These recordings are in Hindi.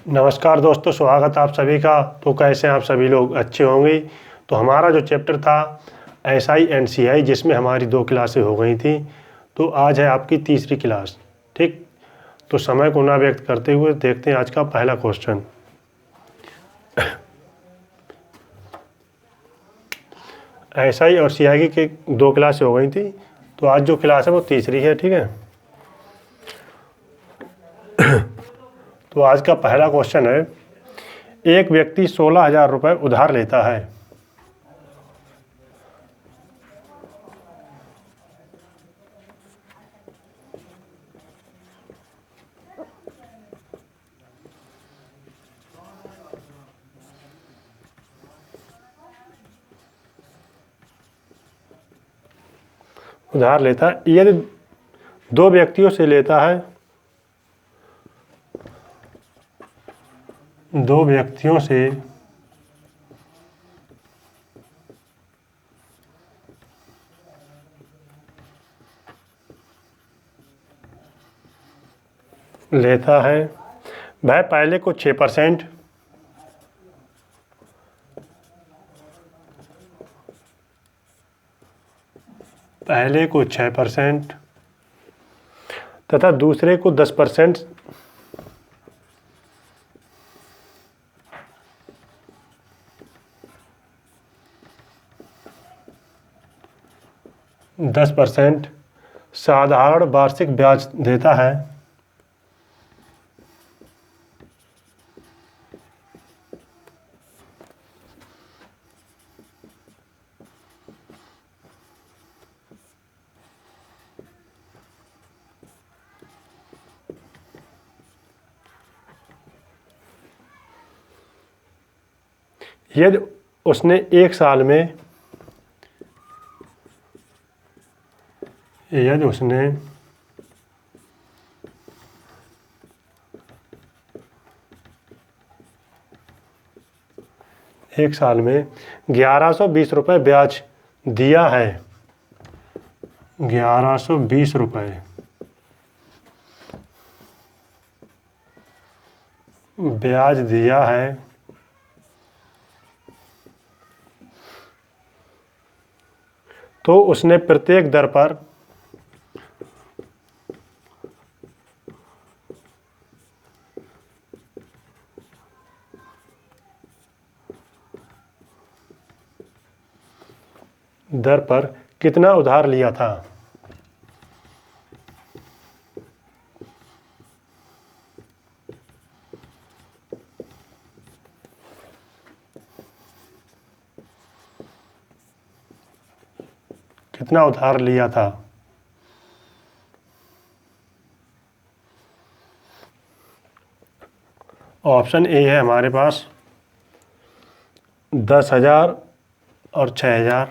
नमस्कार दोस्तों, स्वागत आप सभी का। तो कैसे हैं आप सभी लोग? अच्छे होंगे। तो हमारा जो चैप्टर था एसआई एंड सीआई, जिसमें हमारी 2 क्लासें हो गई थी, तो आज है आपकी तीसरी क्लास। ठीक, तो समय को ना व्यक्त करते हुए देखते हैं आज का पहला क्वेश्चन। एसआई और सीआई की 2 क्लासें हो गई थी, तो आज जो क्लास है वो तीसरी है। ठीक है, तो आज का पहला क्वेश्चन है, एक व्यक्ति 16,000 रुपये उधार लेता है। उधार लेता है, यदि 2 व्यक्तियों से लेता है, 2 व्यक्तियों से लेता है। वह पहले को 6%, पहले को 6% तथा दूसरे को 10%, साधारण वार्षिक ब्याज देता है। यदि उसने एक साल में यदि उसने एक साल में 1120 रुपये ब्याज दिया है, 1120 रुपये ब्याज दिया है, तो उसने प्रत्येक दर पर कितना उधार लिया था? कितना उधार लिया था? ऑप्शन ए है हमारे पास 10,000 और 6,000,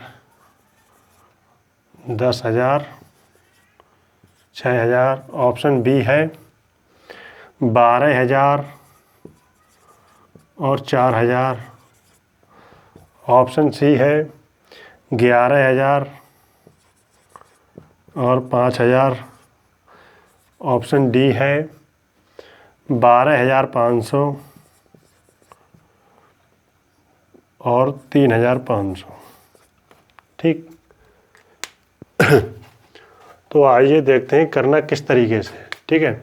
10,000, 6,000। ऑप्शन बी है 12,000 और 4,000। ऑप्शन सी है 11,000 और 5,000। ऑप्शन डी है 12,500 और 3,500। ठीक, तो आइए देखते हैं करना किस तरीके से। ठीक है,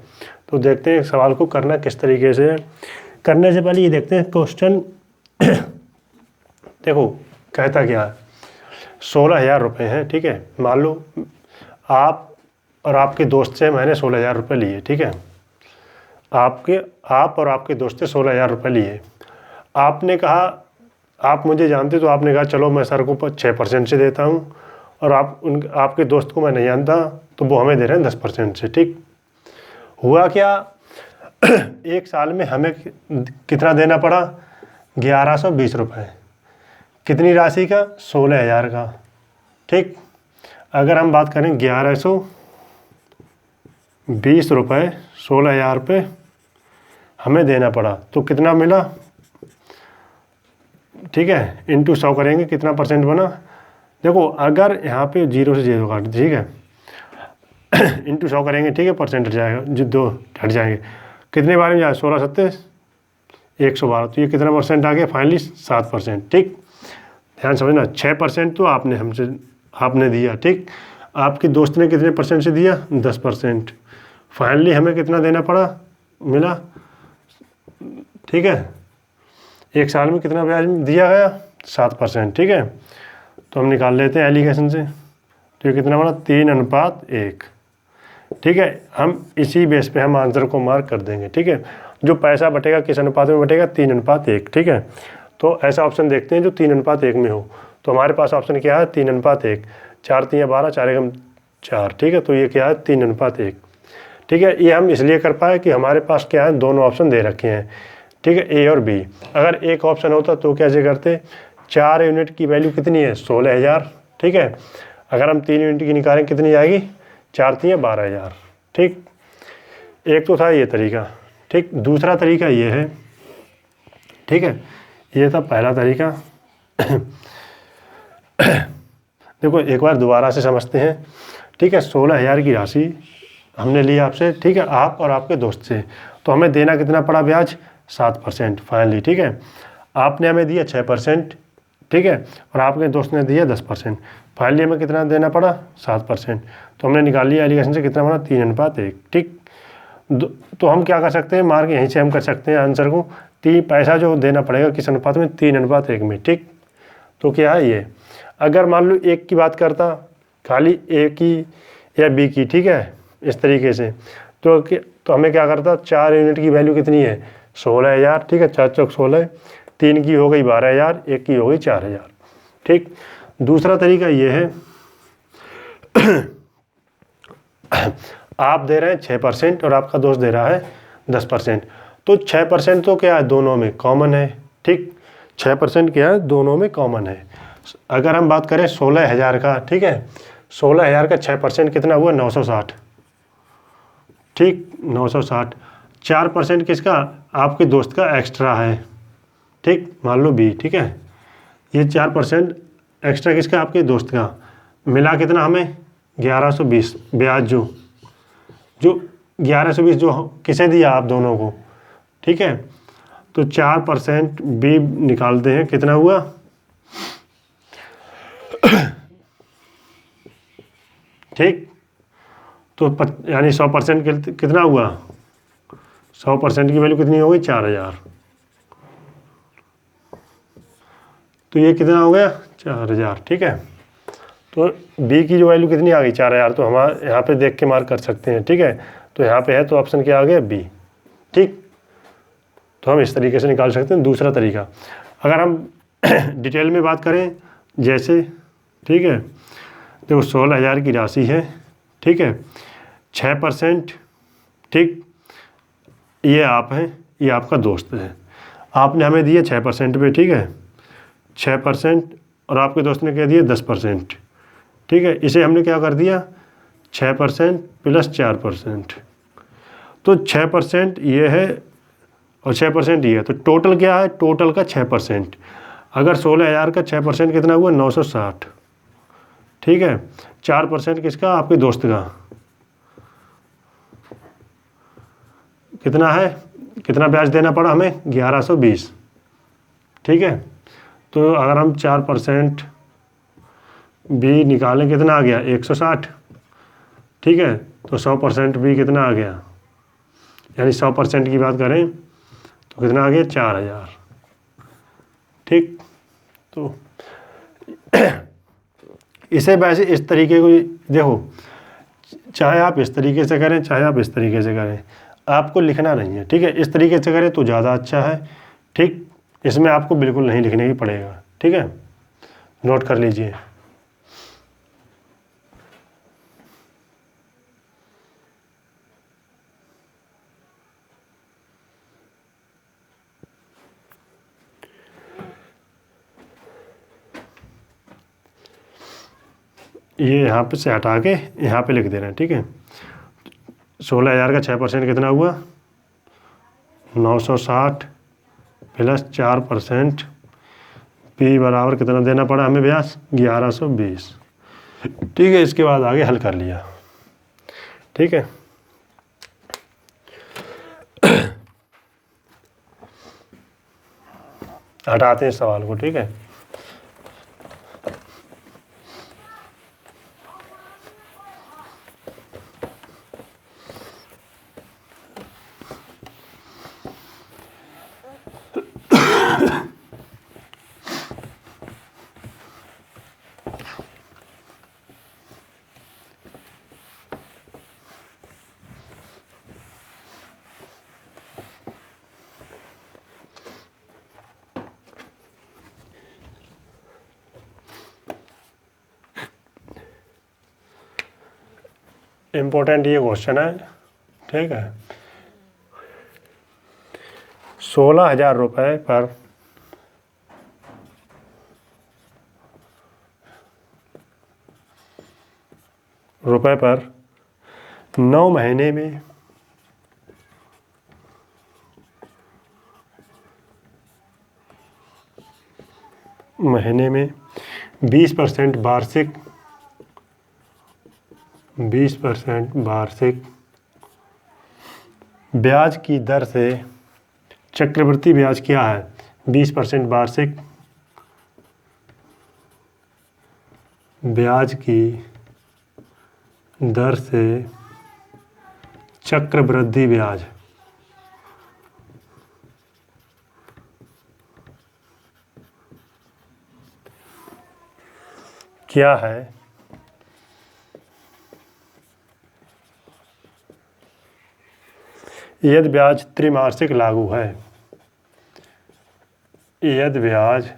तो देखते हैं सवाल को करना किस तरीके से। करने से पहले ये देखते हैं क्वेश्चन। देखो कहता क्या है, 16,000 रुपये हैं। ठीक है, मान लो आप और आपके दोस्त से मैंने 16,000 रुपये लिए। ठीक है, आप और आपके दोस्त से 16,000 रुपये लिए। आपने कहा, आप मुझे जानते, तो आपने कहा चलो मैं सर को 6% से देता हूँ, और आपके दोस्त को मैं नहीं जानता, तो वो हमें दे रहे हैं 10% से। ठीक, हुआ क्या, एक साल में हमें कितना देना पड़ा? 1120 रुपये। कितनी राशि का? 16,000 का। ठीक, अगर हम बात करें 1120 रुपये 16,000 पे हमें देना पड़ा, तो कितना मिला? ठीक है, इंटू 100 करेंगे, कितना परसेंट बना? देखो अगर यहाँ पे 0 से 0 काट, ठीक है, इंटू 100 करेंगे, ठीक है, परसेंट हट जाएगा, जो 2 हट जाएंगे। कितने बार में जाए? 16 सत्ते 112, तो ये कितना परसेंट आ गया फाइनली 7%। ठीक, ध्यान समझना, 6% तो आपने दिया। ठीक, आपके दोस्त ने कितने परसेंट से दिया? 10%। फाइनली हमें कितना देना मिला? ठीक है, एक साल में कितना ब्याज दिया गया? 7%। ठीक है, तो हम निकाल लेते हैं एलिगेशन से। तो ये कितना बड़ा? 3:1। ठीक है, हम इसी बेस पे हम आंसर को मार्क कर देंगे। ठीक है, जो पैसा बटेगा किस अनुपात में बटेगा? 3:1। ठीक है, तो ऐसा ऑप्शन देखते हैं जो 3:1 में हो। तो हमारे पास ऑप्शन क्या है? 3:1। 4 3 12, 4 एकम 4। ठीक है, तो ये क्या है? 3:1। ठीक है, ये हम इसलिए कर पाए कि हमारे पास क्या है? दोनों ऑप्शन दे रखे हैं। ठीक है, ए और बी। अगर एक ऑप्शन होता तो कैसे करते? 4 यूनिट की वैल्यू कितनी है? 16,000। ठीक है, अगर हम 3 यूनिट की निकालें कितनी आएगी? 4 3 12,000। ठीक, एक तो था ये तरीका। ठीक, दूसरा तरीका ये है। ठीक है, ये था पहला तरीका। देखो एक बार दोबारा से समझते हैं। ठीक है, 16,000 की राशि हमने ली आपसे। ठीक है, आप और आपके दोस्त से, तो हमें देना कितना पड़ा ब्याज? 7% फाइनली। ठीक है, आपने हमें दिया 6%। ठीक है, और आपके दोस्त ने दिया 10%। फाइनली हमें कितना देना पड़ा? 7%। तो हमने निकाल लिया एलिगेशन से कितना बना? 3:1। ठीक, तो हम क्या कर सकते हैं? मार्क यहीं से हम कर सकते हैं आंसर को। पैसा जो देना पड़ेगा किस अनुपात में? 3:1 में। ठीक, तो क्या है ये? अगर मान लो एक की बात करता, खाली ए की या बी की, ठीक है, इस तरीके से, तो हमें क्या करता? 4 यूनिट की वैल्यू कितनी है? 16,000। ठीक है, 4 चौक 16, 3 की हो गई 12,000, 1 की हो गई 4,000। ठीक, दूसरा तरीका ये है। आप दे रहे हैं 6% और आपका दोस्त दे रहा है 10%। तो 6% तो क्या है? दोनों में कॉमन है। ठीक, 6% क्या है? दोनों में कॉमन है। अगर हम बात करें 16,000 का, ठीक है, 16,000 का 6% कितना हुआ? 960। ठीक, 960। 4% किसका? आपके दोस्त का एक्स्ट्रा है। ठीक, मान लो बी। ठीक है, ये 4% एक्स्ट्रा किसका? आपके दोस्त का। मिला कितना हमें? 1120 ब्याज। जो 1120 जो किसे दिया? आप दोनों को। ठीक है, तो 4% बी निकालते हैं, कितना हुआ? ठीक, तो यानी 100% कितना हुआ? 100% की वैल्यू कितनी हो गई? 4,000। तो ये कितना हो गया? 4,000। ठीक है, तो बी की जो वैल्यू कितनी आ गई? 4,000। तो हम यहाँ पे देख के मार्क कर सकते हैं। ठीक है, तो यहाँ पे है, तो ऑप्शन क्या आ गया? बी। ठीक, तो हम इस तरीके से निकाल सकते हैं। दूसरा तरीका, अगर हम डिटेल में बात करें जैसे, ठीक है, देखो 16,000 की राशि है। ठीक है, 6%। ठीक, ये आप हैं, ये आपका दोस्त है। आपने हमें दिए 6% पे। ठीक है, 6% और आपके दोस्त ने क्या दिया? 10%। ठीक है, इसे हमने क्या कर दिया? 6% प्लस 4%। तो 6% ये है और 6% ये है, तो टोटल क्या है? टोटल का 6%। अगर 16,000 का 6% कितना हुआ? 960। ठीक है, 4% किसका? आपके दोस्त का। कितना है? कितना ब्याज देना पड़ा हमें? 1120। ठीक है, तो अगर हम 4% बी निकालें, कितना आ गया? 160। ठीक है, तो 100% बी कितना आ गया? यानी 100% की बात करें तो कितना आ गया? 4,000। ठीक, तो इसे वैसे इस तरीके को देखो, चाहे आप इस तरीके से करें चाहे आप इस तरीके से करें, आपको लिखना नहीं है। ठीक है, इस तरीके से करें तो ज़्यादा अच्छा है। ठीक, इसमें आपको बिल्कुल नहीं लिखने की पड़ेगा। ठीक है, नोट कर लीजिए। ये यहाँ पे से हटा के यहाँ पे लिख दे रहे हैं। ठीक है, 16,000 का 6% कितना हुआ? 960 प्लस 4%। पी बराबर कितना देना पड़ा हमें ब्याज? 1120। ठीक है, इसके बाद आगे हल कर लिया। ठीक है, हटाते हैं इस सवाल को, ठीक है। इम्पोर्टेंट ये क्वेश्चन है, ठीक है। 16,000 रुपये पर रुपये पर 9 महीने में महीने में 20% वार्षिक 20% वार्षिक ब्याज की दर से, चक्रवृद्धि ब्याज क्या है, 20% वार्षिक ब्याज की दर से चक्रवृद्धि ब्याज क्या है, यदि ब्याज त्रैमासिक लागू है, यदि ब्याज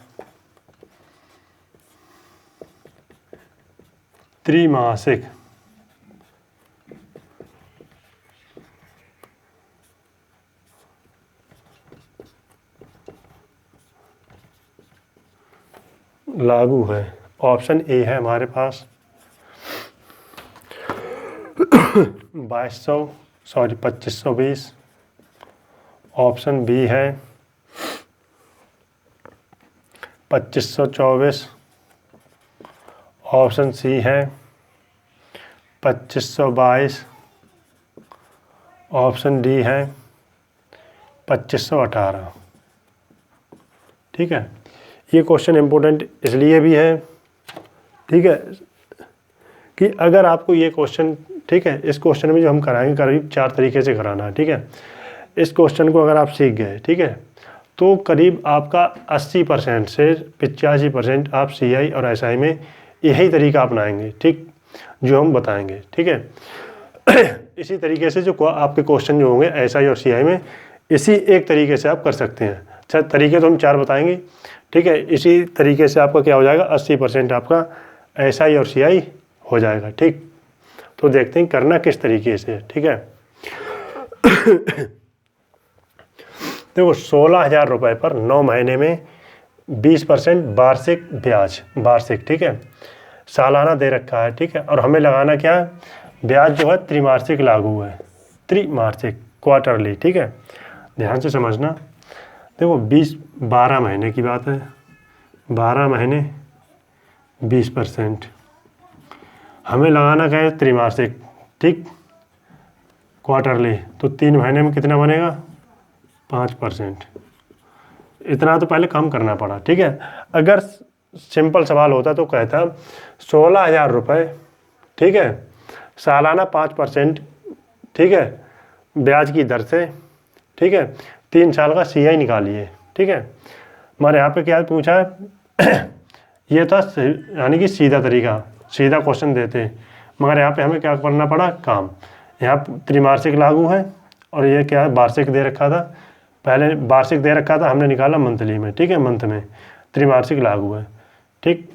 त्रैमासिक लागू है। ऑप्शन ए है हमारे पास 2520। ऑप्शन बी है 2524। ऑप्शन सी है 2522। ऑप्शन डी है 2518। ठीक है, ये क्वेश्चन इम्पोर्टेंट इसलिए भी है, ठीक है, कि अगर आपको ये क्वेश्चन, ठीक है, इस क्वेश्चन में जो हम कराएंगे करीब 4 तरीके से कराना है, ठीक है। इस क्वेश्चन को अगर आप सीख गए, ठीक है, तो करीब आपका 80% से 85% आप सीआई और एसआई में यही तरीका अपनाएंगे, ठीक, जो हम बताएंगे, ठीक है। इसी तरीके से जो आपके क्वेश्चन जो होंगे एसआई और सीआई में, इसी एक तरीके से आप कर सकते हैं। अच्छा, तरीके तो हम 4 बताएंगे, ठीक है। इसी तरीके से आपका क्या हो जाएगा, 80% आपका एसआई और सीआई हो जाएगा, ठीक। तो देखते हैं करना किस तरीके से, ठीक है। देखो 16,000 रुपये पर 9 महीने में 20% वार्षिक ब्याज, वार्षिक, ठीक है, सालाना दे रखा है, ठीक है। और हमें लगाना क्या है, ब्याज जो है त्रैमासिक लागू है, त्रैमासिक, क्वार्टरली, ठीक है। ध्यान से समझना, देखो 12 महीने की बात है, 12 महीने 20%, हमें लगाना क्या है, त्रैमासिक, ठीक, क्वार्टरली, तो 3 महीने में कितना बनेगा, 5%। इतना तो पहले कम करना पड़ा, ठीक है। अगर सिंपल सवाल होता तो कहता 16,000 रुपये, ठीक है, सालाना 5%, ठीक है, ब्याज की दर से, ठीक है, 3 साल का सीआई निकालिए, ठीक है। हमारे यहाँ पे क्या पूछा है, ये था यानी कि सीधा तरीका, सीधा क्वेश्चन देते, मगर यहाँ पे हमें क्या करना पड़ा, काम। यहाँ त्रैमासिक लागू है और ये क्या है, वार्षिक दे रखा था, पहले वार्षिक दे रखा था, हमने निकाला मंथली में, ठीक है, मंथ में, त्रैमासिक लागू है, ठीक।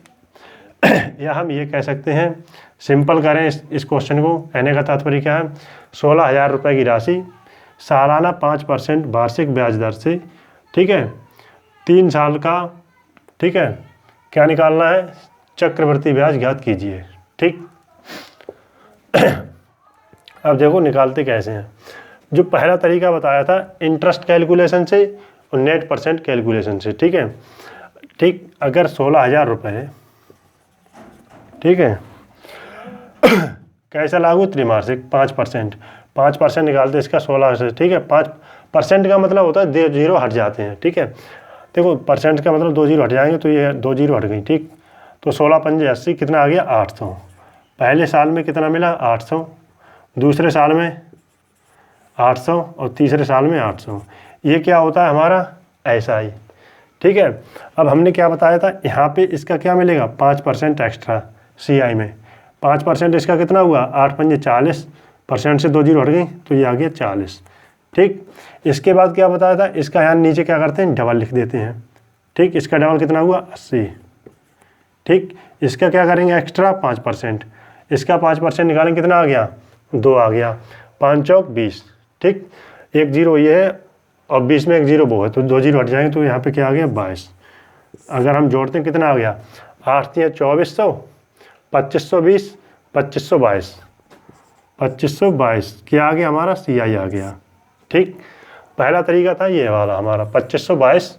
या हम ये कह सकते हैं, सिंपल करें इस क्वेश्चन को, कहने का तात्पर्य क्या है, 16,000 रुपये की राशि सालाना 5% वार्षिक ब्याज दर से, ठीक है, 3 साल का, ठीक है, क्या निकालना है, चक्रवृद्धि ब्याज ज्ञात कीजिए, ठीक। अब देखो निकालते कैसे हैं। जो पहला तरीका बताया था इंटरेस्ट कैलकुलेशन से और नेट परसेंट कैलकुलेशन से, ठीक है, ठीक। अगर 16,000 रुपये, ठीक है, कैसा लागू, त्रैमासिक, 5% निकालते इसका 16 से, ठीक है। 5% का मतलब होता है 0 हट जाते हैं, ठीक है। देखो परसेंट का मतलब 2 जीरो हट जाएंगे तो ये 2 जीरो हट गई, ठीक। तो 16 पंजे 80, कितना आ गया 800। पहले साल में कितना मिला 800, दूसरे साल में 800 और तीसरे साल में 800। ये क्या होता है हमारा SI, ठीक है। अब हमने क्या बताया था यहाँ पे इसका क्या मिलेगा 5% एक्स्ट्रा CI में। 5% इसका कितना हुआ 8 पंजे 40, परसेंट से 2 जीरो हट गई तो ये आ गया 40, ठीक। इसके बाद क्या बताया था इसका यहाँ नीचे क्या करते हैं डबल लिख देते हैं, ठीक। इसका डबल कितना हुआ 80, ठीक। इसका क्या करेंगे एक्स्ट्रा 5%, इसका 5% निकालेंगे कितना आ गया 2 आ गया, 5 चौक 20, ठीक। 1 जीरो ये है और 20 में 1 जीरो वो है तो 2 जीरो हट जाएंगे तो यहाँ पे क्या आ गया 22। अगर हम जोड़ते हैं कितना आ गया 8 3 2400, 2520, 2522, 2522 क्या आ गया हमारा CI आ गया, ठीक। पहला तरीका था ये वाला हमारा 2522,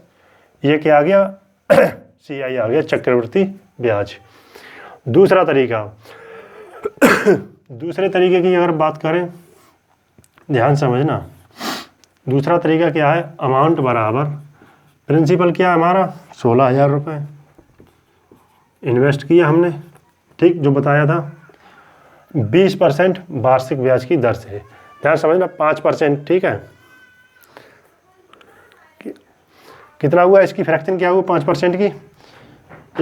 ये क्या आ गया CI आ गया चक्रवृद्धि ब्याज। दूसरा तरीका दूसरे तरीके की अगर बात करें ध्यान समझना, दूसरा तरीका क्या है अमाउंट बराबर प्रिंसिपल क्या है हमारा 16,000 रुपये इन्वेस्ट किया हमने, ठीक, जो बताया था 20% वार्षिक ब्याज की दर से। ध्यान समझना 5%, ठीक है। कितना हुआ इसकी फ्रैक्शन क्या हुआ 5% की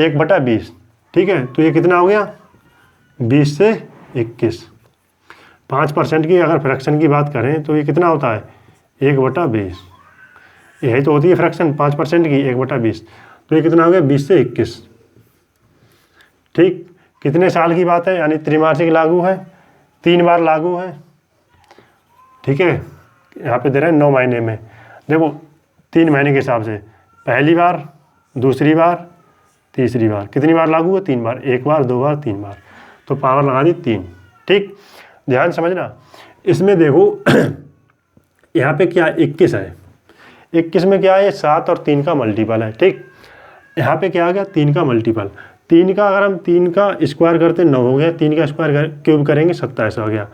1/20, ठीक है। तो ये कितना हो गया 20 से 21। 5% की अगर फ्रैक्शन की बात करें तो ये कितना होता है 1/20, यही तो होती है फ्रैक्शन 5% की 1/20, तो ये कितना हो गया 20 से 21, ठीक। कितने साल की बात है यानी त्रिमासिक लागू है, 3 बार लागू है, ठीक है। यहाँ पे दे रहे हैं 9 महीने में, देखो 3 महीने के हिसाब से पहली बार, दूसरी बार, तीसरी बार, कितनी बार लागू है 3 बार, 1 बार 2 बार 3 बार, तो पावर लगा दी 3, ठीक। ध्यान समझना इसमें देखो यहाँ पे क्या 21 है, 21 में क्या है 7 और 3 का मल्टीपल है, ठीक। यहाँ पे क्या आ गया 3 का मल्टीपल, 3 का अगर हम 3 का स्क्वायर करते 9 हो गया, 3 का स्क्वायर क्यूब करेंगे 27 हो गया,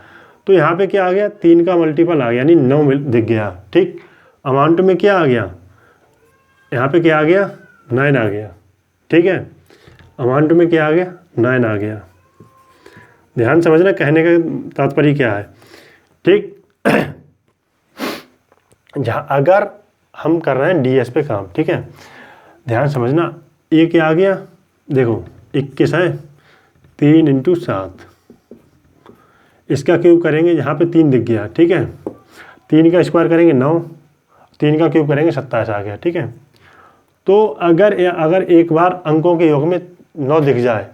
तो यहाँ पे क्या आ गया 3 का मल्टीपल आ गया यानी 9 दिख गया, ठीक। अमाउंट में क्या आ गया यहाँ पे क्या आ गया 9 आ गया, ठीक है। अमाउंट में क्या आ गया 9 आ गया। ध्यान समझना कहने का तात्पर्य क्या है, ठीक। जहाँ अगर हम कर रहे हैं DS पे काम, ठीक है। ध्यान समझना ये क्या आ गया देखो 21 है 3 × 7, इसका क्यूब करेंगे यहाँ पे 3 दिख गया, ठीक है। 3 का स्क्वायर करेंगे 9, 3 का क्यूब करेंगे 27 आ गया, ठीक है। तो अगर एक बार अंकों के योग में 9 दिख जाए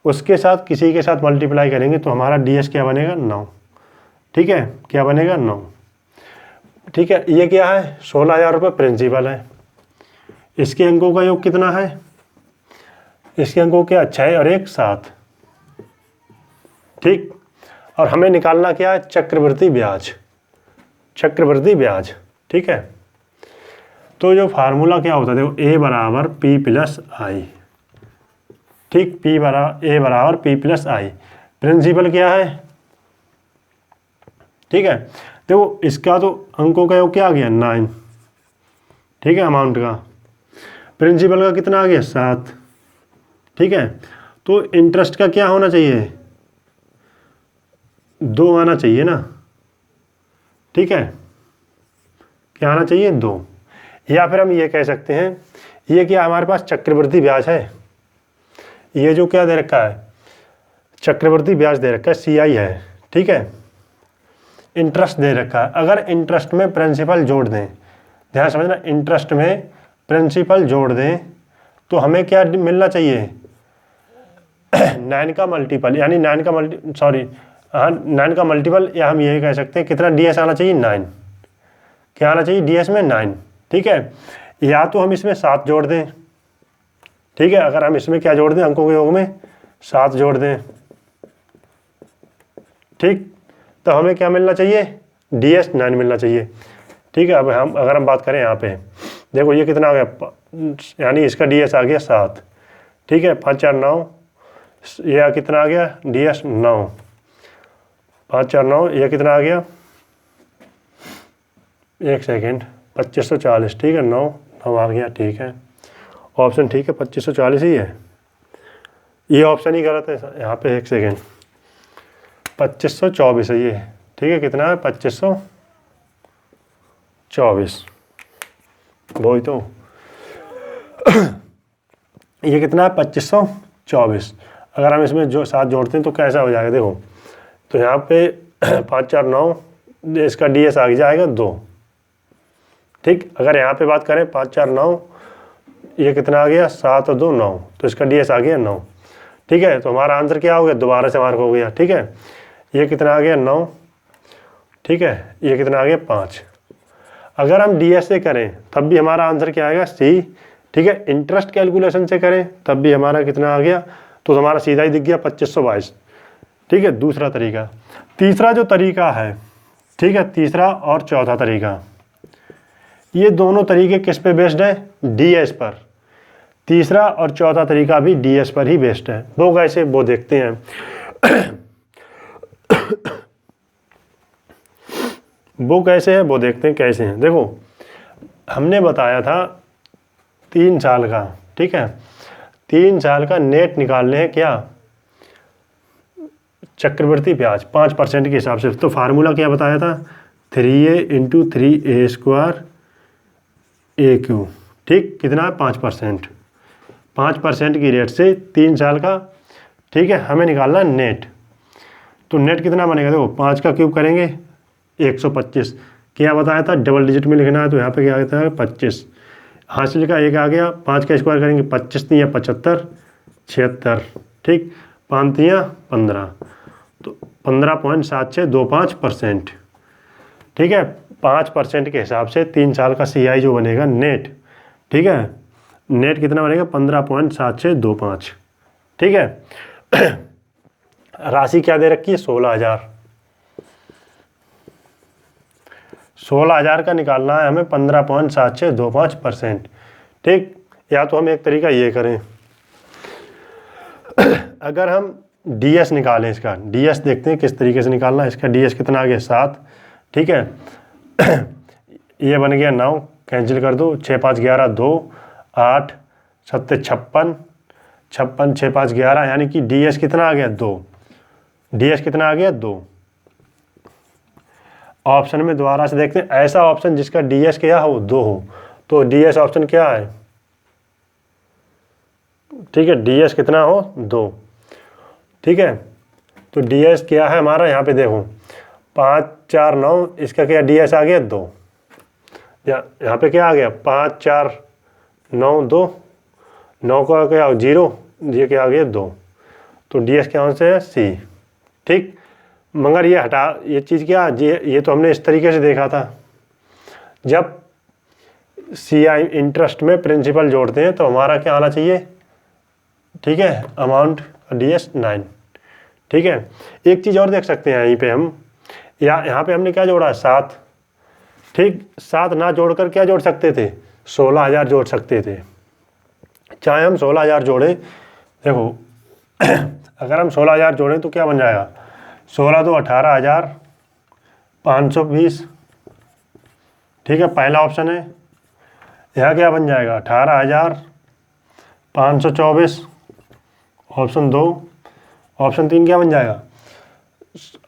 उसके साथ किसी के साथ मल्टीप्लाई करेंगे तो हमारा DS क्या बनेगा 9, ठीक है। क्या बनेगा 9, ठीक है। ये क्या है 16,000 रुपये प्रिंसिपल है, इसके अंकों का योग कितना है, इसके अंकों क्या 6 और 1 7, ठीक। और हमें निकालना क्या है चक्रवृद्धि ब्याज, चक्रवृद्धि ब्याज, ठीक है। तो जो फार्मूला क्या होता है देखो A बराबर P + I, ठीक। A बराबर P + I, प्रिंसिपल क्या है, ठीक है। देखो इसका तो अंकों का योग क्या आ गया 9, ठीक है। अमाउंट का प्रिंसिपल का कितना आ गया 7, ठीक है। तो इंटरेस्ट का क्या होना चाहिए 2 आना चाहिए ना, ठीक है। क्या आना चाहिए 2, या फिर हम ये कह सकते हैं ये क्या हमारे पास चक्रवृद्धि ब्याज है, ये जो क्या दे रखा है चक्रवृद्धि ब्याज दे रखा है CI है, ठीक है। इंटरेस्ट दे रखा है, अगर इंटरेस्ट में प्रिंसिपल जोड़ दें, ध्यान समझना इंटरेस्ट में प्रिंसिपल जोड़ दें तो हमें क्या मिलना चाहिए 9 का मल्टीपल यानी 9 का मल्टीपल, या हम ये कह सकते हैं कितना DS आना चाहिए 9, क्या आना चाहिए DS में 9, ठीक है। या तो हम इसमें 7 जोड़ दें, ठीक है। अगर हम इसमें क्या जोड़ दें अंकों के योग में 7 जोड़ दें, ठीक। तो हमें क्या मिलना चाहिए DS 9 मिलना चाहिए, ठीक है। अब अगर हम बात करें यहाँ पे देखो ये कितना आ गया यानी इसका DS आ गया 7, ठीक है। 5 4 9, यह कितना आ गया DS 9, 5 4 9, यह कितना आ गया 1 सेकेंड 2540, ठीक है। 9 9 आ गया, ठीक है। ऑप्शन ठीक है, 2540 ही है। ये ऑप्शन ही गलत है यहाँ पे, 1 सेकेंड, 2524 है ये, ठीक है। कितना है? 2524, वही तो। ये कितना है? 2524। अगर हम इसमें जो 7 जोड़ते हैं तो कैसा हो जाएगा देखो, तो यहाँ पे 5 4 9, इसका DS आगे जाएगा 2, ठीक। अगर यहाँ पे बात करें 5 4 9, ये कितना आ गया? 7 और 2 9, तो इसका DS आ गया 9, ठीक है। तो हमारा आंसर क्या हो गया? दोबारा से मार्क हो गया, ठीक है। ये कितना आ गया? 9, ठीक है। ये कितना आ गया? 5। अगर हम DS से करें तब भी हमारा आंसर क्या आएगा? C, ठीक है। इंटरेस्ट कैलकुलेशन से करें तब भी हमारा कितना आ गया? तो हमारा सीधा ही दिख गया 2522, ठीक है। दूसरा तरीका। तीसरा जो तरीका है, ठीक है, तीसरा और चौथा तरीका, ये दोनों तरीके किस पे बेस्ड है? DS पर। तीसरा और चौथा तरीका भी DS पर ही बेस्ड है। वो कैसे? वो देखते हैं। वो कैसे है वो देखते हैं कैसे हैं। देखो, हमने बताया था 3 साल का, ठीक है, 3 साल का नेट निकालने हैं क्या? चक्रवृद्धि ब्याज 5% के हिसाब से। तो फार्मूला क्या बताया था? 3A इंटू 3A² AQ, ठीक। कितना है? 5%। 5% की रेट से 3 साल का, ठीक है, हमें निकालना है नेट। तो नेट कितना बनेगा? देखो, 5 का क्यूब करेंगे 125। क्या बताया था? डबल डिजिट में लिखना है, तो यहाँ पे क्या आता है? 25। हासिल का 1 आ गया, 5 का स्क्वायर करेंगे 25 या 75, 76, ठीक। 5 या 15, तो 15.7625%, ठीक है। 5% के हिसाब से 3 साल का CI जो बनेगा नेट, ठीक है, नेट कितना बनेगा? 15.7625, ठीक है। राशि क्या दे रखी है? 16,000। 16,000 का निकालना है हमें 15.7625%, ठीक। या तो हम एक तरीका ये करें, अगर हम DS निकालें, इसका DS देखते हैं किस तरीके से निकालना है। इसका DS कितना आ गया? 7, ठीक है। ये बन गया 9, कैंसिल कर दो, 6 5 11 2, 8 7 56, 56 6 5 11, यानी कि DS कितना आ गया? 2। DS कितना आ गया? 2। ऑप्शन में दोबारा से देखते हैं, ऐसा ऑप्शन जिसका DS क्या हो? 2 हो। तो DS ऑप्शन क्या है? ठीक है, DS कितना हो? 2, ठीक है। तो DS क्या है हमारा? यहाँ पे देखो, 5 4 9, इसका क्या DS आ गया? 2। यहाँ पे क्या आ गया? 5 4 9 2, 9 का क्या? 0, ये क्या आ गया? 2। तो DS क्या आंसर है? C, ठीक। मगर ये हटा, ये चीज़ क्या, ये तो हमने इस तरीके से देखा था, जब CI इंटरेस्ट में प्रिंसिपल जोड़ते हैं तो हमारा क्या आना चाहिए? ठीक है, अमाउंट DS 9, ठीक है। एक चीज़ और देख सकते हैं यहीं पे हम, यहाँ पे हमने क्या जोड़ा? 7, ठीक। 7 ना जोड़कर क्या जोड़ सकते थे? 16,000 जोड़ सकते थे। चाहे हम 16,000 जोड़ें, देखो अगर हम 16,000 जोड़ें तो क्या बन जाएगा? 16 2 18,520, ठीक है, पहला ऑप्शन है। यहाँ क्या बन जाएगा? 18,524, ऑप्शन 2। ऑप्शन 3 क्या बन जाएगा?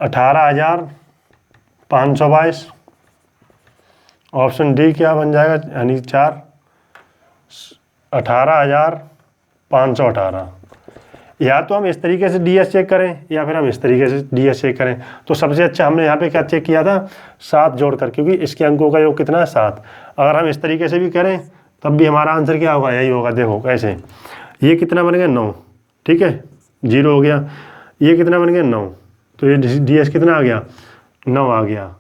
18,522। ऑप्शन डी क्या बन जाएगा? यानी 4, 18,518। या तो हम इस तरीके से DS चेक करें या फिर हम इस तरीके से DS चेक करें। तो सबसे अच्छा हमने यहाँ पे क्या चेक किया था? 7 जोड़कर, क्योंकि इसके अंकों का योग कितना है? 7। अगर हम इस तरीके से भी करें तब भी हमारा आंसर क्या होगा? यही होगा। देखो कैसे, ये कितना बन गया? 9, ठीक है, 0 हो गया। ये कितना बन गया? 9, तो ये DS कितना आ गया? 9 आ गया,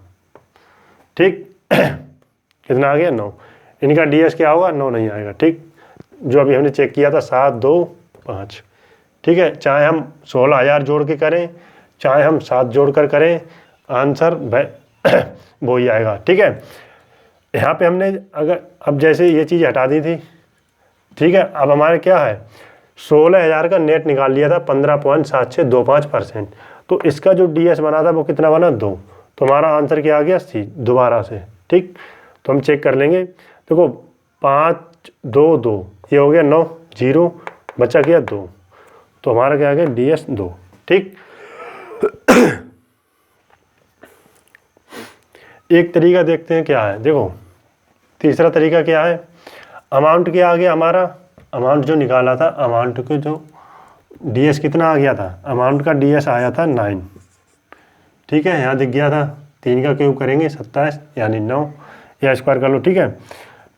ठीक। कितना आ गया? 9। इनका DS क्या होगा? 9 नहीं आएगा, ठीक। जो अभी हमने चेक किया था 7 2 5, ठीक है। चाहे हम 16,000 जोड़ के करें, चाहे हम 7 जोड़ कर करें, आंसर वो ही आएगा, ठीक है। यहाँ पे हमने अगर अब जैसे ये चीज़ हटा दी थी, ठीक है। अब हमारे क्या है? 16,000 का नेट निकाल लिया था 15.7625%। तो इसका जो DS बना था वो कितना बना? 2। तो हमारा आंसर क्या आ गया? C, दोबारा से, ठीक। तो हम चेक कर लेंगे। देखो 5 2 2, ये हो गया 9, 0 बचा गया 2, तो हमारा क्या आ गया DS 2। ठीक, एक तरीका देखते हैं क्या है। देखो तीसरा तरीका क्या है, अमाउंट क्या आ गया हमारा, अमाउंट जो निकाला था, अमाउंट को जो DS कितना आ गया था, अमाउंट का DS आया था 9। ठीक है, यहाँ दिख गया था, 3 का क्यूब करेंगे 27 यानी 9, या स्क्वायर कर लो। ठीक है,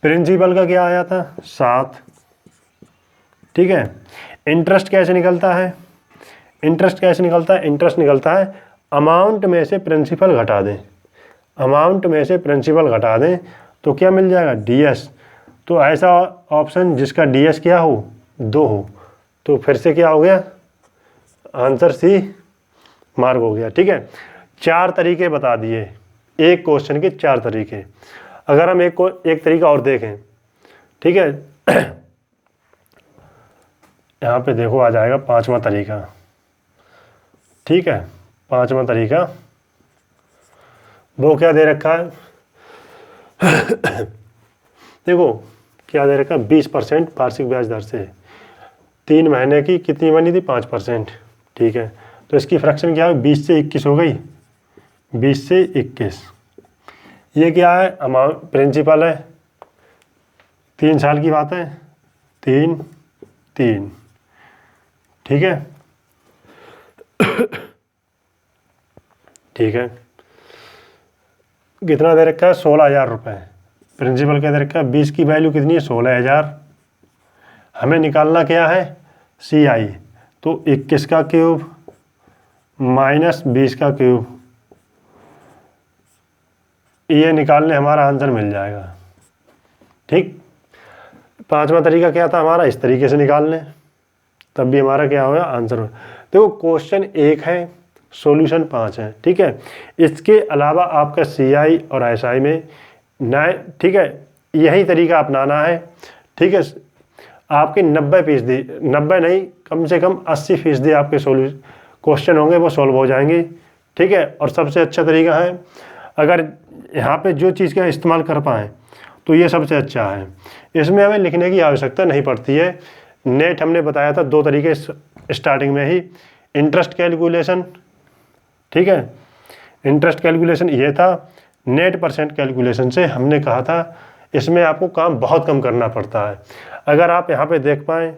प्रिंसिपल का क्या आया था 7। ठीक है, इंटरेस्ट कैसे निकलता है, इंटरेस्ट कैसे निकलता है, इंटरेस्ट निकलता है अमाउंट में से प्रिंसिपल घटा दें, अमाउंट में से प्रिंसिपल घटा दें तो क्या मिल जाएगा DS। तो ऐसा ऑप्शन जिसका DS क्या हो 2 हो, तो फिर से क्या हो गया आंसर C मार्क हो गया। ठीक है, 4 तरीके बता दिए, एक क्वेश्चन के 4 तरीके। अगर हम एक तरीका और देखें, ठीक है, यहाँ पे देखो आ जाएगा 5वां तरीका। ठीक है, 5वां तरीका वो क्या दे रखा है देखो क्या दे रखा है, 20% वार्षिक ब्याज दर से, 3 महीने की कितनी बनी थी 5%। ठीक है, तो इसकी फ्रैक्शन क्या है 20 से 21 हो गई, 20 से 21। ये क्या है अमाउंट, प्रिंसिपल है, 3 साल की बात है, 3 3। ठीक है ठीक है, कितना दे रखा है 16,000 रुपये, प्रिंसिपल क्या दे रखा है, 20 की वैल्यू कितनी है 16,000। हमें निकालना क्या है CI, तो 21 का क्यूब माइनस 20 का क्यूब, ये निकालने हमारा आंसर मिल जाएगा। ठीक, 5वां तरीका क्या था हमारा, इस तरीके से निकाल लें तब भी हमारा क्या होगा आंसर। देखो क्वेश्चन 1 है, सॉल्यूशन 5 है। ठीक है, इसके अलावा आपका CI और SI में नए, ठीक है, यही तरीका अपनाना है। ठीक है, आपके 90% 90 नहीं कम से कम 80% आपके क्वेश्चन होंगे वो सॉल्व हो जाएंगे। ठीक है, और सबसे अच्छा तरीका है, अगर यहाँ पे जो चीज़ का इस्तेमाल कर पाएँ तो ये सबसे अच्छा है। इसमें हमें लिखने की आवश्यकता नहीं पड़ती है। नेट हमने बताया था 2 तरीके स्टार्टिंग में ही, इंटरेस्ट कैलकुलेशन, ठीक है, इंटरेस्ट कैलकुलेशन ये था, नेट परसेंट कैलकुलेशन से हमने कहा था इसमें आपको काम बहुत कम करना पड़ता है। अगर आप यहाँ पे देख पाएँ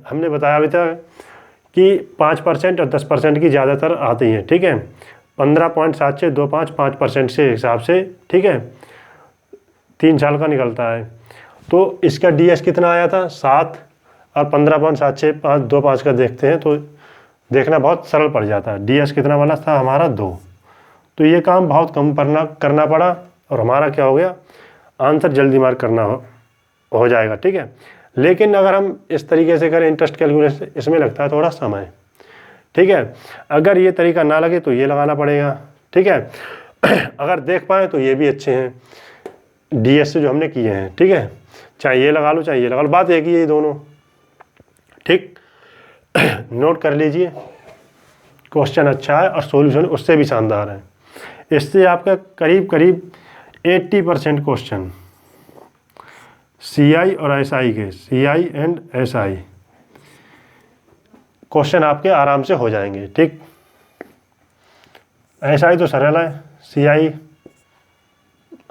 हमने बताया भी था कि 5% और 10% की ज़्यादातर आती हैं। ठीक है, 15.7625 5% से हिसाब से। ठीक है, 3 साल का निकलता है, तो इसका DS कितना आया था 7, और 15.7625 का देखते हैं तो देखना बहुत सरल पड़ जाता है। DS कितना वाला था हमारा 2, तो ये काम बहुत कम करना पड़ा और हमारा क्या हो गया आंसर जल्दी मार्क करना हो जाएगा। ठीक है, लेकिन अगर हम इस तरीके से करें इंटरेस्ट कैलकुलेशन, इसमें लगता है थोड़ा समय। ठीक है, अगर ये तरीका ना लगे तो ये लगाना पड़ेगा। ठीक है, अगर देख पाए तो ये भी अच्छे हैं DS से जो हमने किए हैं। ठीक है, चाहे ये लगा लो चाहे ये लगा लो, बात एक ही है ये दोनों। ठीक, नोट कर लीजिए, क्वेश्चन अच्छा है और सॉल्यूशन उससे भी शानदार है। इससे आपका करीब करीब 80% क्वेश्चन CI और SI के, CI एंड SI क्वेश्चन आपके आराम से हो जाएंगे। ठीक, SI तो सरल है, CI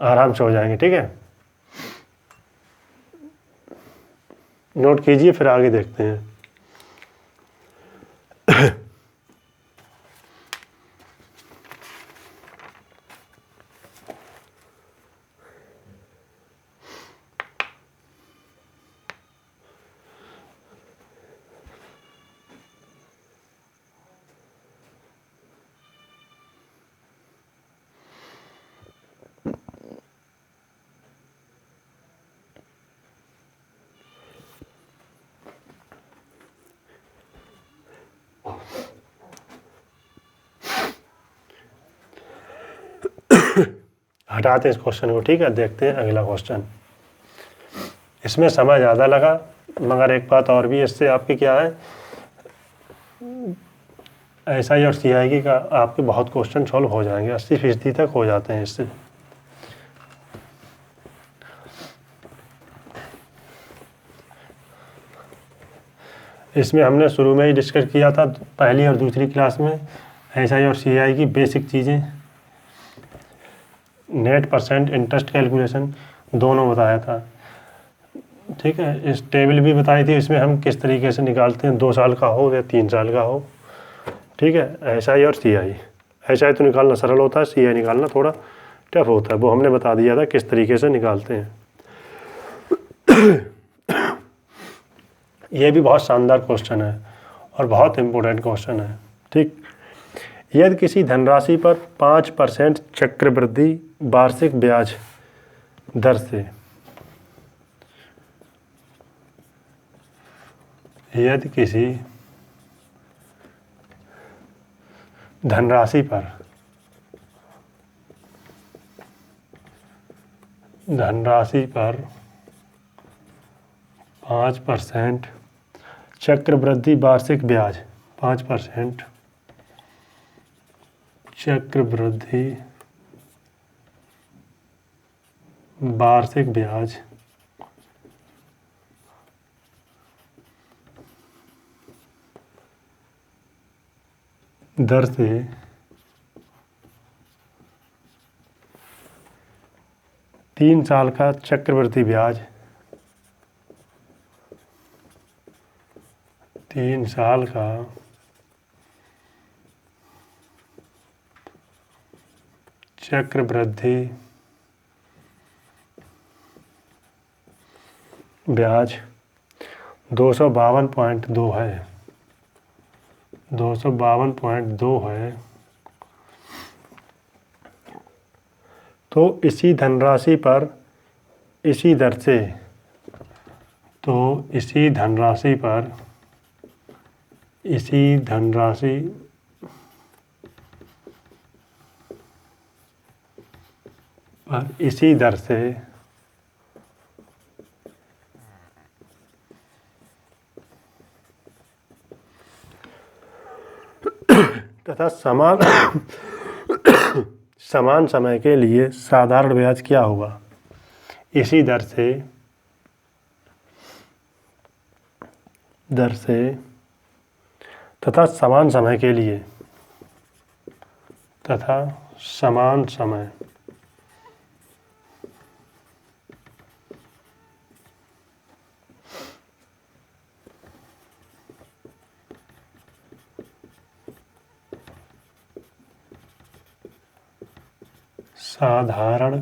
आराम से हो जाएंगे। ठीक है, नोट कीजिए फिर आगे देखते हैं। हटाते हैं इस क्वेश्चन को। ठीक है, देखते हैं अगला क्वेश्चन। इसमें समय ज़्यादा लगा, मगर एक बात और भी इससे आपकी क्या है, SI और CI की का आपके बहुत क्वेश्चन सॉल्व हो जाएंगे, 80% तक हो जाते हैं इससे। इसमें हमने शुरू में ही डिस्कस किया था पहली और दूसरी क्लास में SI और CI की बेसिक चीज़ें, नेट परसेंट इंटरेस्ट कैलकुलेशन दोनों बताया था। ठीक है, इस टेबल भी बताई थी, इसमें हम किस तरीके से निकालते हैं, 2 साल का हो या 3 साल का हो। ठीक है, SI और CI। SI तो निकालना सरल होता है, CI निकालना थोड़ा टफ होता है, वो हमने बता दिया था किस तरीके से निकालते हैं। ये भी बहुत शानदार क्वेश्चन है और बहुत इम्पोर्टेंट क्वेश्चन है। ठीक, यदि किसी धनराशि पर 5% चक्रवृद्धि वार्षिक ब्याज दर से, यदि किसी धनराशि पर 5% चक्रवृद्धि वार्षिक ब्याज, 5% चक्रवृद्धि वार्षिक ब्याज दर से 3 साल का चक्रवृद्धि ब्याज, 3 साल का चक्रवृद्धि ब्याज 252.2 है, 252.2 है। तो इसी धनराशि पर इसी दर से, तो इसी धनराशि पर इसी धनराशि पर इसी दर से तथा समान समय के लिए साधारण ब्याज क्या होगा? इसी दर से तथा समान समय के लिए, तथा समान समय साधारण